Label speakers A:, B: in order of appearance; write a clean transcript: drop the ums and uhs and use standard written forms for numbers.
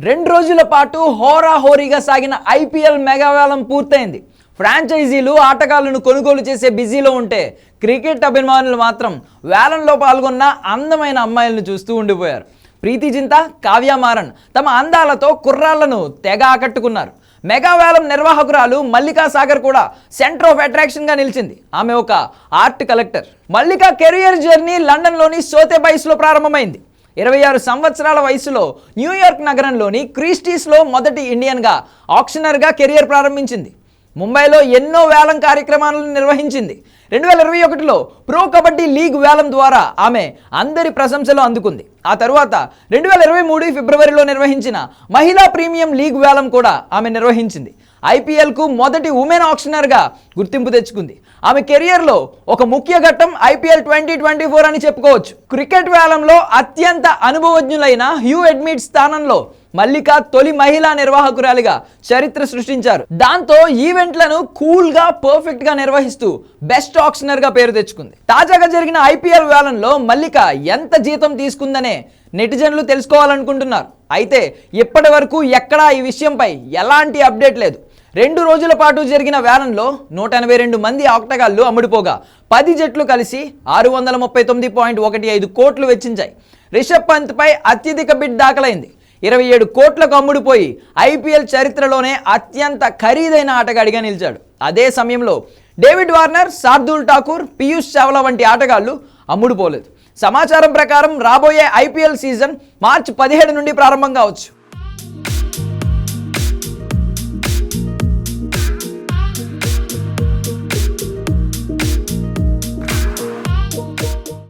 A: 2 రోజుల పాటు హోరాహోరీగా సాగిన ఐపీఎల్ మెగావేలం పూర్తయింది. ఫ్రాంచైజీలు ఆటగాళ్లను కొనుగోలు చేసే బిజీలో ఉంటే క్రికెట్ అభిమానులు మాత్రం వేలంలో పాల్గొన్న అందమైన అమ్మాయిలను చూస్తూ ఉండిపోయారు. ప్రీతి జింత, కావ్య మారన్ తమ అందాలతో కుర్రాళ్లను తెగ ఆకట్టుకున్నారు. మెగావేలం నిర్వాహకురాలు మల్లికా సాగర్ కూడా సెంటర్ ఆఫ్ అట్రాక్షన్గా నిలిచింది. ఆమె ఒక art collector. Mallika career journey లండన్లోని సోథెబైస్లో ప్రారంభమైంది. 26 సంవత్సరాల వయసులో న్యూయార్క్ నగరంలోని క్రిస్టీస్లో మొదటి ఇండియన్గా ఆక్షనర్గా కెరియర్ ప్రారంభించింది. ముంబైలో ఎన్నో వేలం కార్యక్రమాలను నిర్వహించింది. 2021లో ప్రో కబడ్డీ లీగ్ వేలం ద్వారా ఆమె అందరి ప్రశంసలు అందుకుంది. ఆ తరువాత 2023 ఫిబ్రవరిలో నిర్వహించిన మహిళా ప్రీమియం లీగ్ వేలం కూడా ఆమె నిర్వహించింది. ఐపీఎల్కు మొదటి ఉమెన్ ఆక్షనర్గా గుర్తింపు తెచ్చుకుంది. ఆమె కెరియర్లో ఒక ముఖ్య ఘట్టం ఐపీఎల్ 2024 అని చెప్పుకోవచ్చు. క్రికెట్ వేలంలో అత్యంత అనుభవజ్ఞులైన హ్యూ ఎడ్మిడ్ స్థానంలో మల్లిక తొలి మహిళా నిర్వాహకురాలిగా చరిత్ర సృష్టించారు. దాంతో ఈవెంట్లను కూల్గా పర్ఫెక్ట్గా నిర్వహిస్తూ బెస్ట్ ఆక్షనర్గా పేరు తెచ్చుకుంది. తాజాగా జరిగిన ఐపీఎల్ వేలంలో మల్లిక ఎంత జీతం తీసుకుందనే నెటిజన్లు తెలుసుకోవాలనుకుంటున్నారు. అయితే ఇప్పటి వరకు ఎక్కడా ఈ విషయంపై ఎలాంటి అప్డేట్ లేదు. 2 రోజుల పాటు జరిగిన వేలంలో 182 మంది ఆటగాళ్లు అమ్ముడుపోగా 10 జట్లు కలిసి 639.15 కోట్లు వెచ్చించాయి. రిషబ్ పంత్పై అత్యధిక బిడ్ దాఖలైంది. 27 కోట్లకు అమ్ముడుపోయి ఐపీఎల్ చరిత్రలోనే అత్యంత ఖరీదైన ఆటగాడిగా నిలిచాడు. అదే సమయంలో డేవిడ్ వార్నర్, శార్దూల్ ఠాకూర్, పీయూష్ చావ్లా వంటి ఆటగాళ్లు అమ్ముడుపోలేదు. సమాచారం ప్రకారం రాబోయే ఐపీఎల్ సీజన్ మార్చి 17 నుండి ప్రారంభం కావచ్చు.